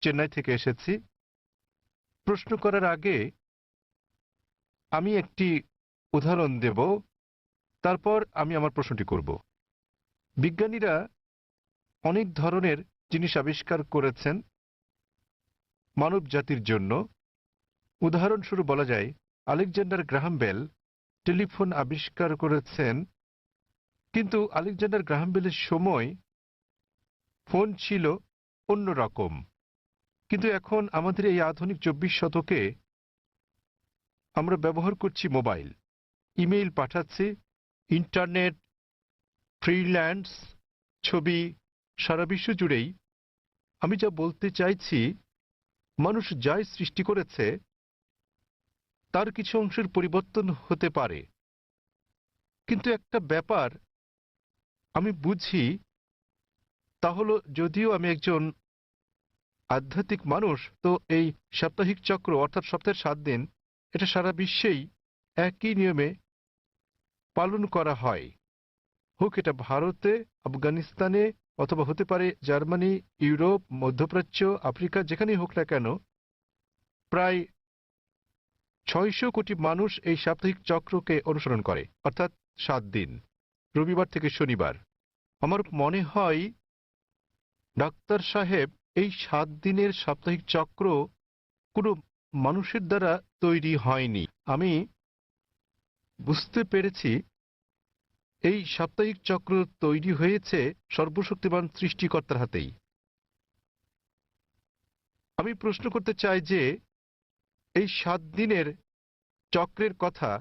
চেন্নাই থেকে এসেছি। প্রশ্ন করার আগে আমি একটি উদাহরণ দেব, তারপর আমি আমার প্রশ্নটি করব। বিজ্ঞানীরা অনেক ধরনের জিনিস আবিষ্কার করেছেন মানব জাতির জন্য। উদাহরণস্বরূপ বলা যায়, আলেকজান্ডার গ্রাহাম বেল টেলিফোন আবিষ্কার করেছেন, কিন্তু আলেকজান্ডার গ্রাহাম বেলের সময় ফোন ছিল অন্যরকম। কিন্তু এখন আমাদের এই আধুনিক ২৪ শতকে আমরা ব্যবহার করছি মোবাইল, ইমেইল পাঠাচ্ছি, ইন্টারনেট, ফ্রিল্যান্স, ছবি, সারা বিশ্ব জুড়েই। আমি যা বলতে চাইছি, মানুষ যাই সৃষ্টি করেছে তার কিছু অংশের পরিবর্তন হতে পারে, কিন্তু একটা ব্যাপার আমি বুঝি, তা হলো যদিও আমি একজন আধ্যাত্মিক মানুষ, তো এই সাপ্তাহিক চক্র অর্থাৎ সপ্তাহের ৭ দিন এটা সারা বিশ্বেই একই নিয়মে পালন করা হয়। হোক এটা ভারতে, আফগানিস্তানে, অথবা হতে পারে জার্মানি, ইউরোপ, মধ্যপ্রাচ্য, আফ্রিকা, যেখানেই হোক না কেন, প্রায় ৬০০ কোটি মানুষ এই সাপ্তাহিক চক্রকে অনুসরণ করে, অর্থাৎ ৭ দিন, রবিবার থেকে শনিবার। আমার মনে হয় ডাক্তার সাহেব, এই ৭ দিনের সাপ্তাহিক চক্র কোনো মানুষের দ্বারা তৈরি হয়নি। আমি বুঝতে পেরেছি এই সাপ্তাহিক চক্র তৈরি হয়েছে সর্বশক্তিমান সৃষ্টিকর্তার হাতেই। আমি প্রশ্ন করতে চাই যে এই ৭ দিনের চক্রের কথা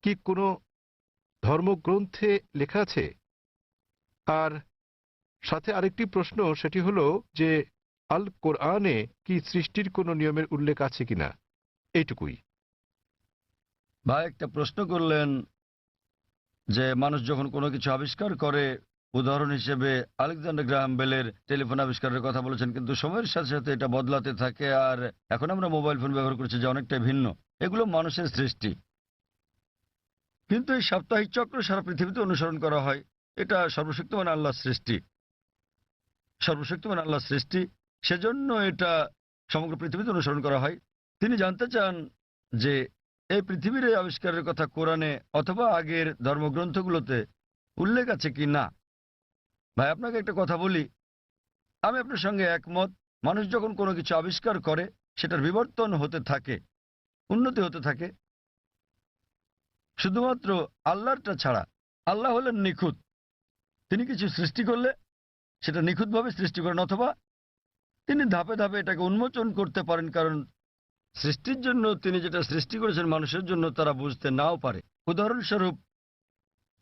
কি কোনো ধর্মগ্রন্থে লেখা আছে? আর সাথে আরেকটি প্রশ্ন, সেটি হলো যে আল কোরআনে কি সৃষ্টির কোনো নিয়মের উল্লেখ আছে কিনা? এইটুকুই। ভাই একটা প্রশ্ন করলেন যে মানুষ যখন কোনো কিছু আবিষ্কার করে, উদাহরণ হিসেবে আলেকজান্ডার গ্রাহাম বেলের টেলিফোন আবিষ্কারের কথা বলেছেন, কিন্তু সময়ের সাথে সাথে এটা বদলাতে থাকে, আর এখন আমরা মোবাইল ফোন ব্যবহার করছি যা অনেকটাই ভিন্ন। এগুলো মানুষের সৃষ্টি, কিন্তু এই সাপ্তাহিক চক্র সারা পৃথিবীতে অনুসরণ করা হয়। এটা সর্বশক্তিমান আল্লাহর সৃষ্টি, সর্বশক্তিমান আল্লাহর সৃষ্টি, সেজন্য এটা সমগ্র পৃথিবীতে অনুসরণ করা হয়। তিনি জানতে চান যে এই পৃথিবীর এই আবিষ্কারের কথা কোরআনে অথবা আগের ধর্মগ্রন্থগুলোতে উল্লেখ আছে কি না। ভাই আপনাকে একটা কথা বলি, আমি আপনার সঙ্গে একমত। মানুষ যখন কোনো কিছু আবিষ্কার করে সেটার বিবর্তন হতে থাকে, উন্নতি হতে থাকে, শুধুমাত্র আল্লাহরটা ছাড়া। আল্লাহ হলেন নিখুঁত, তিনি কিছু সৃষ্টি করলে সেটা নিখুঁতভাবে সৃষ্টি করেন, অথবা তিনি ধাপে ধাপে এটাকে উন্মোচন করতে পারেন, কারণ সৃষ্টির জন্য তিনি যেটা সৃষ্টি করেছেন মানুষের জন্য তারা বুঝতে নাও পারে। উদাহরণস্বরূপ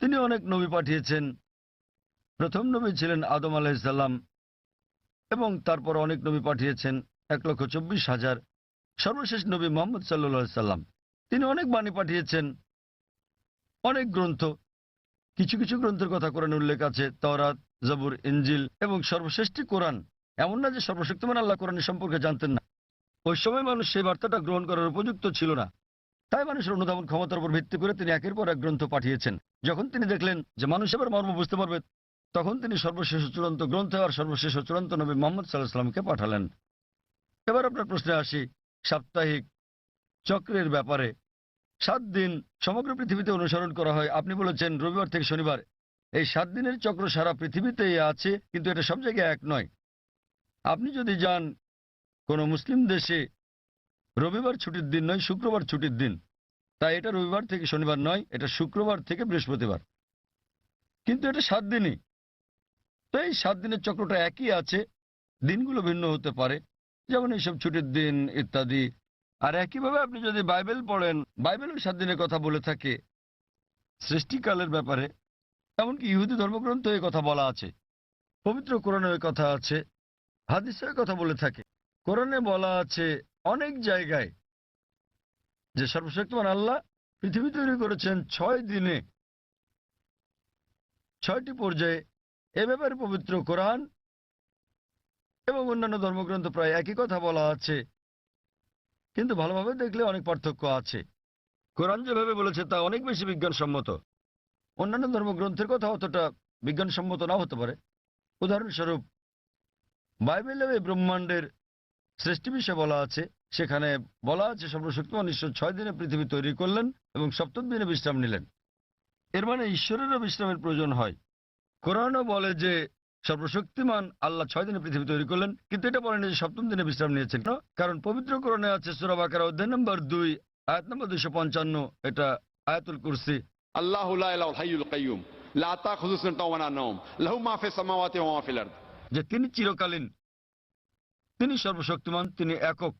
তিনি অনেক নবী পাঠিয়েছেন। প্রথম নবী ছিলেন আদম আলাইহিসসালাম, এবং তারপর অনেক নবী পাঠিয়েছেন, ১,২৪,০০০। সর্বশেষ নবী মুহাম্মদ সাল্লাল্লাহু আলাইহি সাল্লাম, তিনি অনেক বাণী পাঠিয়েছেন, অনেক গ্রন্থ। কিছু কিছু গ্রন্থের কথা কোরআনে উল্লেখ আছে, তাওরাত, জাবুর, ইনজিল, এবং সর্বশ্রেষ্ঠ কোরআন। এমন না যে সর্বশক্তিমান আল্লাহ কোরআনের সম্পর্কে জানতেন না। ওই সময় মানুষ সেই বার্তাটা গ্রহণ করার উপযুক্ত ছিল না, তাই মানুষের অনুধাবন ক্ষমতার উপর ভিত্তি করে তিনি একের পর এক গ্রন্থ পাঠিয়েছেন। যখন তিনি দেখলেন যে মানুষ এবার মর্ম বুঝতে পারবে, তখন তিনি সর্বশেষ চূড়ান্ত গ্রন্থ আর সর্বশেষ চূড়ান্ত নবী মুহাম্মদ সাল্লাল্লাহু আলাইহি সাল্লামকে পাঠালেন। এবার আপনার প্রশ্নে আসি, সাপ্তাহিক চক্রের ব্যাপারে। ৭ দিন সমগ্র পৃথিবীতে অনুসরণ করা হয়। আপনি বলেছেন রবিবার থেকে শনিবার, এই ৭ দিনের চক্র সারা পৃথিবীতেই আছে, কিন্তু এটা সব জায়গায় এক নয়। আপনি যদি যান কোনো মুসলিম দেশে, রবিবার ছুটির দিন নয়, শুক্রবার ছুটির দিন। তাই এটা রবিবার থেকে শনিবার নয়, এটা শুক্রবার থেকে বৃহস্পতিবার, কিন্তু এটা ৭ দিনই। তো এই ৭ দিনের চক্রটা একই আছে, দিনগুলো ভিন্ন হতে পারে, যেমন এইসব ছুটির দিন ইত্যাদি। আর একইভাবে আপনি যদি বাইবেল পড়েন, বাইবেলও ৭ দিনের কথা বলে থাকে সৃষ্টিকালের ব্যাপারে। এমনকি ইহুদি ধর্মগ্রন্থ এ কথা বলা আছে, পবিত্র কোরআনে এ কথা আছে, হাদিসে এ কথা বলে থাকে। কোরআনে বলা আছে অনেক জায়গায় যে সর্বশক্তিমান আল্লাহ পৃথিবী তৈরি করেছেন ৬ দিনে, ৬টি পর্যায়ে। এ ব্যাপারে পবিত্র কোরআন এবং অন্যান্য ধর্মগ্রন্থ প্রায় একই কথা বলা আছে, কিন্তু ভালোভাবে দেখলে অনেক পার্থক্য আছে। কোরআন যেভাবে বলেছে তা অনেক বেশি বিজ্ঞানসম্মত, অন্যান্য ধর্মগ্রন্থের কথা অতটা বিজ্ঞানসম্মত নাও হতে পারে। উদাহরণস্বরূপ বাইবেলেও এই ব্রহ্মাণ্ডের সৃষ্টি বিষয়ে বলা আছে, সেখানে বলা আছে সর্বশক্তিমান ঈশ্বর 6 দিনে পৃথিবী তৈরি করলেন এবং সপ্তম দিনে বিশ্রাম নিলেন। এর মানে ঈশ্বরেরও বিশ্রামের প্রয়োজন হয়। কোরআনও বলে যে সর্বশক্তিমান আল্লাহ 6 দিনে পৃথিবী তৈরি করলেন, কিন্তু এটা বলেন যে সপ্তম দিনে বিশ্রাম নিয়েছেন। কেন? কারণ পবিত্র কোরআনে আছে সূরা বাকারা অধ্যায় নম্বর 2 আয়াত নম্বর 255, এটা আয়াতুল কুরসি। আল্লাহু লা ইলাহাল হাইয়ুল কাইয়ুম লা তাখুযু সিনাতুন ওয়া লা নাওম লাহু মা ফিস সামাওয়াতি ওয়া মা ফিল আরদ। যে তিনি চিরকালীন, তিনি সর্বশক্তিমান, তিনি একক,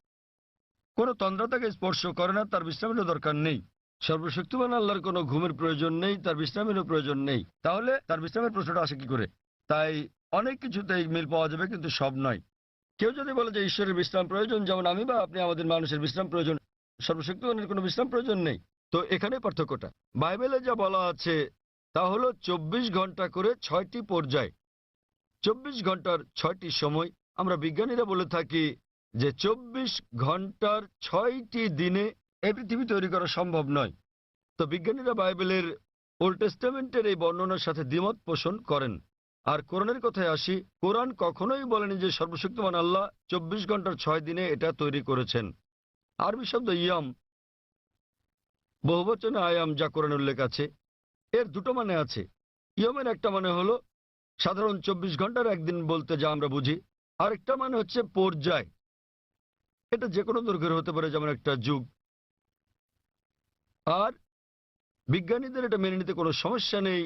কোনো তন্দ্রা তাকে স্পর্শ করে না, তার বিশ্রামেরও দরকার নেই। সর্বশক্তিমান আল্লাহর কোনো ঘুমের প্রয়োজন নেই, তার বিশ্রামেরও প্রয়োজন নেই। তাহলে তার বিশ্রামের প্রশ্নটা আসে কি করে? তাই অনেক কিছুতেই মিল পাওয়া যাবে, কিন্তু সব নয়। কেউ যদি বলে যে ঈশ্বরের বিশ্রাম প্রয়োজন, যেমন আমি বা আপনি আমাদের মানুষের বিশ্রাম প্রয়োজন, সর্বশক্তিমানের কোনো বিশ্রাম প্রয়োজন নেই, তো এখানে পার্থক্যটা। বাইবেলে যা বলা আছে তা হলো 24 ঘন্টা করে 6টি পর্যায়, 24 ঘন্টার 6টি সময়। আমরা বিজ্ঞানীরা বলে থাকি যে 24 ঘন্টার 6টি দিনে এই পৃথিবী তৈরি করা সম্ভব নয়। তো বিজ্ঞানীরা বাইবেলের ওল্ড টেস্টামেন্টের এই বর্ণনার সাথে দ্বিমত পোষণ করেন। আর কোরআনের কথায় আসি, কোরআন কখনোই বলেনি যে সর্বশক্তিমান আল্লাহ 24 ঘন্টার 6 দিনে এটা তৈরি করেছেন। আরবি শব্দ ইয়াম, বহুবচনে আয়াম, যা কোরআনে উল্লেখ আছে, এর দুটো মানে আছে। ইয়মের একটা মানে হলো সাধারণ 24 ঘন্টার একদিন বলতে যা আমরা বুঝি, আরেকটা মানে হচ্ছে পর্যায়। এটা যে কোনো দৈর্ঘ্যের হতে পারে, যেমন একটা যুগ। আর বিজ্ঞানীদের এটা মেনে নিতে কোনো সমস্যা নেই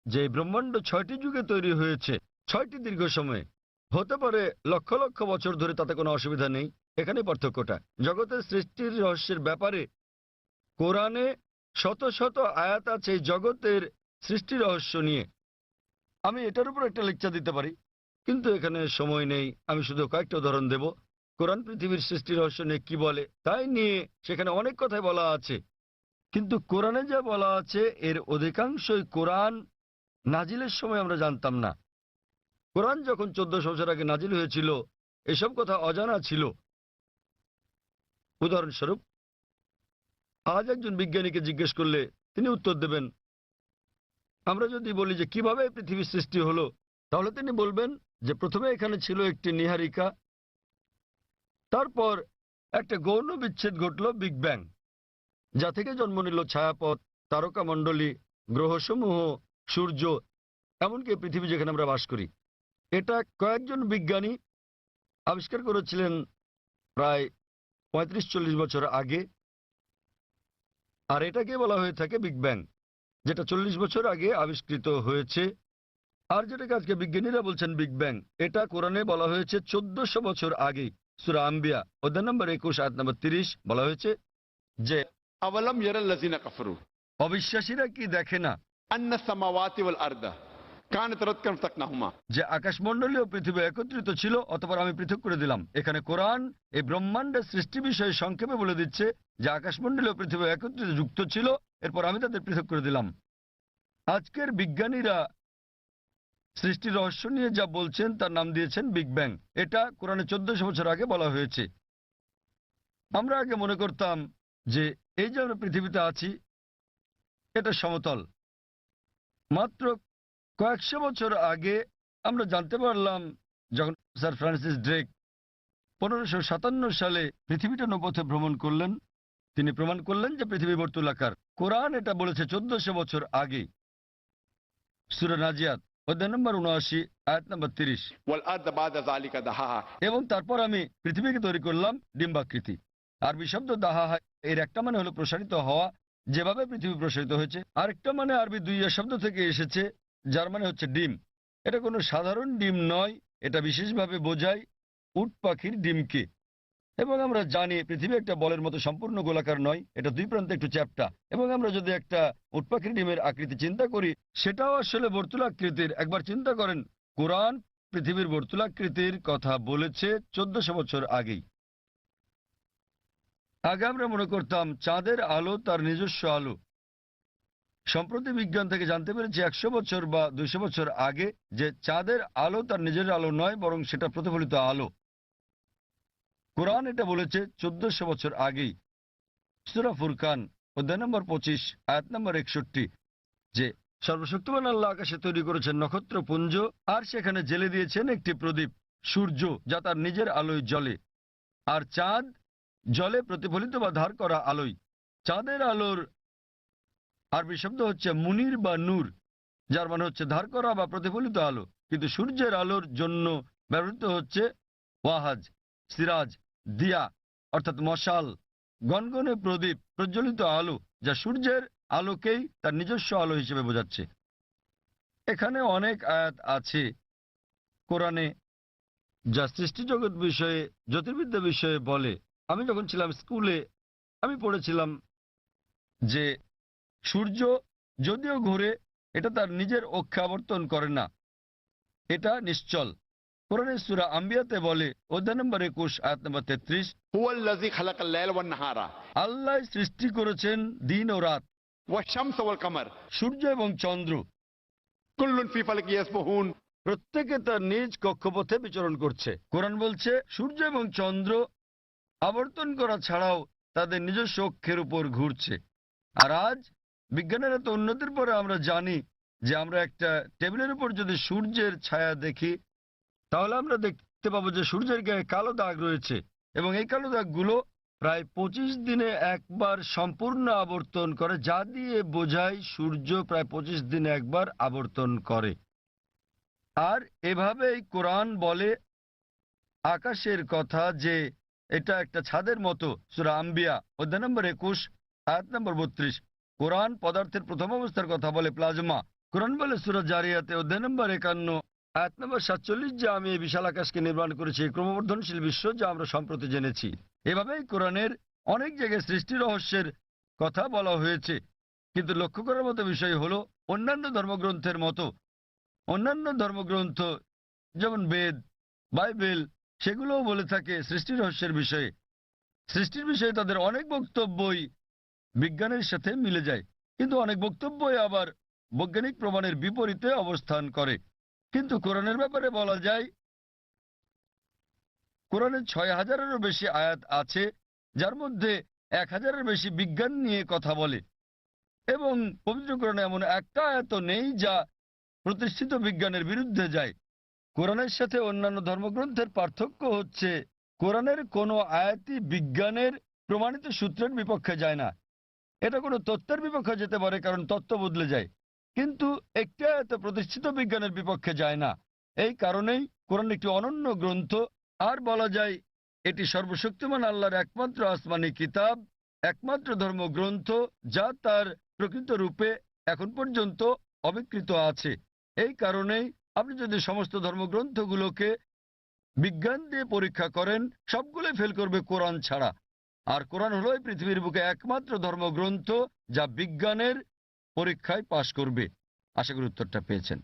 যে ব্রহ্মাণ্ড 6টি যুগে তৈরি হয়েছে, 6টি দীর্ঘ সময়ে, হতে পারে লক্ষ লক্ষ বছর ধরে, তাতে কোনো অসুবিধা নেই। এখানে পার্থক্যটা। জগতের সৃষ্টির রহস্যের ব্যাপারে কোরআনে শত শত আয়াত আছে এই জগতের সৃষ্টি রহস্য নিয়ে। আমি এটার উপর একটা লেকচার দিতে পারি, কিন্তু এখানে সময় নেই। আমি শুধু কয়েকটা উদাহরণ দেব। কোরআন পৃথিবীর সৃষ্টি রহস্য নিয়ে কি বলে তাই নিয়ে সেখানে অনেক কথাই বলা আছে, কিন্তু কোরআনে যা বলা আছে এর অধিকাংশই কোরআন নাজিলের সময় আমরা জানতাম না। কোরআন যখন 1400 বছর আগে নাজিল হয়েছিল, এসব কথা অজানা ছিল। উদাহরণস্বরূপ, আজ একজন বিজ্ঞানীকে জিজ্ঞেস করলে তিনি উত্তর দেবেন। আমরা যদি বলি যে কিভাবে পৃথিবীর সৃষ্টি হলো, তাহলে তিনি বলবেন যে প্রথমে এখানে ছিল একটি নীহারিকা, তারপর একটা গৌণ বিচ্ছেদ ঘটল, বিগ ব্যাং, যা থেকে জন্ম নিল ছায়াপথ, তারকামণ্ডলী, গ্রহসমূহ, সূর্য, এমনকি পৃথিবী যেখানে আমরা বাস করি। এটা কয়েকজন বিজ্ঞানী আবিষ্কার করেছিলেন প্রায় 35-40 বছর আগে। আর এটাকে বলা হয়ে থাকে বিগ ব্যাং, যেটা 40 বছর আগে আবিষ্কৃত হয়েছে। আর যেটাকে আজকে বিজ্ঞানীরা বলছেন বিগ ব্যাং, এটা কোরআনে বলা হয়েছে 1400 বছর আগে। সূরা আম্বিয়া অধ্যায় নম্বর 21 আয়াত নম্বর 30 বলা হয়েছে যে আওয়ালাম ইয়ারাল্লাযিনা কাফারু অবিশ্বাসীরা কি দেখে না আন্নাস সামাওয়াতি ওয়াল আরদা কানাত রাতকান ফাতাকনাহুমা। যে আকাশমণ্ডলী ও পৃথিবী একত্রিত ছিল, অতঃপর আমি পৃথক করে দিলাম। এখানে কোরআন এই ব্রহ্মাণ্ডের সৃষ্টি বিষয়ে সংক্ষেপে বলে দিচ্ছে যে আকাশমণ্ডলী ও পৃথিবী একত্রিত যুক্ত ছিল, এরপর আমি তাদের পৃথক করে দিলাম। আজকের বিজ্ঞানীরা সৃষ্টির রহস্য নিয়ে যা বলছেন তার নাম দিয়েছেন বিগ ব্যাং। এটা কোরআনে 1400 বছর আগে বলা হয়েছে। আমরা আগে মনে করতাম যে এই যে আমরা পৃথিবীতে আছি এটা সমতল। মাত্র কয়েকশো বছর আগে আমরা জানতে পারলাম, যখন স্যার ফ্রান্সিস ড্রেক 1557 সালে পৃথিবীটা নৌপথে ভ্রমণ করলেন, তিনি প্রমাণ করলেন যে পৃথিবী বর্তুলাকার। কোরআন এটা বলেছে 1400 বছর আগে। সূরা নাজিয়াত অধ্যায় নম্বর 79 আয়াত নম্বর 30। ওয়াল আরদা বাদা যালিকা দাহাহা। এবং তারপর আমি পৃথিবীকে তৈরি করলাম ডিম্বাকৃতি। আরবি শব্দ দাহাহা এর একটা মানে হলো প্রসারিত হওয়া, যেভাবে পৃথিবী প্রসারিত হয়েছে। আরেকটা মানে আরবি দুইয়া শব্দ থেকে এসেছে, যার মানে হচ্ছে ডিম। এটা কোনো সাধারণ ডিম নয়, এটা বিশেষভাবে বোঝায় উট পাখির ডিমকে। এবং আমরা জানি পৃথিবী একটা বলের মতো সম্পূর্ণ গোলাকার নয়, এটা দুই প্রান্তে একটু চ্যাপ্টা। এবং আমরা যদি একটা উট পাখির ডিমের আকৃতি চিন্তা করি, সেটাও আসলে বর্তুলাকৃতির। একবার চিন্তা করেন, কোরআন পৃথিবীর বর্তুলাকৃতির কথা বলেছে 1400 বছর আগেই। আগে আমরা মনে করতাম চাঁদের আলো তার নিজস্ব আলো। সম্প্রতি বিজ্ঞান থেকে জানতে পেরেছি 100 বছর বা 200 বছর আগে যে চাঁদের আলো তার নিজের আলো নয়, বরং সেটা প্রতিফলিত আলো। কোরআন এটা বলেছে 1400 বছর আগেই। সূরা ফুরকান অধ্যায় নম্বর 25 আয়াত নম্বর 61 যে সর্বশক্তিমান আল্লাহ আকাশে তৈরি করেছেন নক্ষত্রপুঞ্জ, আর সেখানে জেলে দিয়েছেন একটি প্রদীপ, সূর্য, যা তার নিজের আলোয় জ্বলে। আর চাঁদ জলে প্রতিফলিত বা ধার করা আলোয়। চাঁদের আলোর আরবি শব্দ হচ্ছে মুনির বা নূর, যার মানে হচ্ছে ধার করা বা প্রতিফলিত আলো। কিন্তু সূর্যের আলোর জন্য ব্যবহৃত হচ্ছে ওয়াহাজ, সিরাজ, দিয়া অর্থাৎ মশাল, গনগনে প্রদীপ, প্রজ্বলিত আলো, যা সূর্যের আলোকেই তার নিজস্ব আলো হিসেবে বোঝাচ্ছে। এখানে অনেক আয়াত আছে কোরআনে যা সৃষ্টিজগৎ বিষয়ে, জ্যোতির্বিদ্যা বিষয়ে বলে। আমি যখন ছিলাম স্কুলে আমি পড়েছিলাম যে সূর্য যদিও ঘুরে, এটা তার নিজের অক্ষে আবর্তন করে না, এটা নিশ্চল। কোরআনের সূরা আম্বিয়াতে বলে, অধ্যায় নম্বর 21 আয়াত নম্বর 33, هو الذي خلق الليل والنهار আল্লাহ সৃষ্টি করেছেন দিন ও রাত, والشمس والقمر সূর্য এবং চন্দ্র, كل في فلك يسبحون। প্রত্যেকে তার নিজ কক্ষপথে বিচরণ করছে। কোরআন বলছে সূর্য এবং চন্দ্র আবর্তন করা ছাড়াও তাদের নিজস্ব অক্ষের উপর ঘুরছে। আর আজ বিজ্ঞানের এত উন্নতির পরে আমরা জানি যে আমরা একটা টেবিলের উপর যদি সূর্যের ছায়া দেখি তাহলে আমরা দেখতে পাবো যে সূর্যের গায়ে কালো দাগ রয়েছে, এবং এই কালো দাগগুলো প্রায় 25 দিনে একবার সম্পূর্ণ আবর্তন করে, যা দিয়ে বোঝায় সূর্য প্রায় 25 দিনে একবার আবর্তন করে। আর এভাবেই কোরআন বলে আকাশের কথা যে এটা একটা ছাদের মতো। সূরা আম্বিয়া অধ্যায় নম্বর 21 আয়াত নম্বর 32। কোরআন পদার্থের প্রথম অবস্থার কথা বলে প্লাজমা। কোরআন বলে সূরা জারিয়াতে অধ্যায় নম্বর 51 আয়াত নম্বর 47 যে আমি এই বিশাল আকাশকে নির্মাণ করেছি, এই ক্রমবর্ধনশীল বিশ্ব যা আমরা সম্প্রতি জেনেছি। এভাবেই কোরআনের অনেক জায়গায় সৃষ্টি রহস্যের কথা বলা হয়েছে। কিন্তু লক্ষ্য করার মতো বিষয় হলো অন্যান্য ধর্মগ্রন্থের মতো অন্যান্য ধর্মগ্রন্থ যেমন বেদ, বাইবেল, সেগুলোও বলে থাকে সৃষ্টি রহস্যের বিষয়ে। সৃষ্টির বিষয়ে তাদের অনেক বক্তব্যই বিজ্ঞানের সাথে মিলে যায়, কিন্তু অনেক বক্তব্যই আবার বৈজ্ঞানিক প্রমাণের বিপরীতে অবস্থান করে। কিন্তু কোরআনের ব্যাপারে বলা যায় কোরআনে 6000-এরও বেশি আয়াত আছে, যার মধ্যে 1000-এর বেশি বিজ্ঞান নিয়ে কথা বলে, এবং পবিত্র কোরআনে এমন একটা আয়াত নেই যা প্রতিষ্ঠিত বিজ্ঞানের বিরুদ্ধে যায়। কোরআনের সাথে অন্যান্য ধর্মগ্রন্থের পার্থক্য হচ্ছে কোরআনের কোনো আয়াতই বিজ্ঞানের প্রমাণিত সূত্রের বিপক্ষে যায় না। এটা কোনো তত্ত্বের বিপক্ষে যেতে পারে, কারণ তত্ত্ব বদলে যায়, কিন্তু একটি আয়াত প্রতিষ্ঠিত বিজ্ঞানের বিপক্ষে যায় না। এই কারণেই কোরআন একটি অনন্য গ্রন্থ। আর বলা যায় এটি সর্বশক্তিমান আল্লাহর একমাত্র আসমানি কিতাব, একমাত্র ধর্মগ্রন্থ যা তার প্রকৃত রূপে এখন পর্যন্ত অবিকৃত আছে। এই কারণেই আপনি যদি সমস্ত ধর্মগ্রন্থগুলোকে বিজ্ঞান দিয়ে পরীক্ষা করেন, সবগুলোই ফেল করবে কোরআন ছাড়া। আর কোরআন হলো এই পৃথিবীর বুকে একমাত্র ধর্মগ্রন্থ যা বিজ্ঞানের পরীক্ষায় পাশ করবে। আশা করি উত্তরটা পেয়েছেন।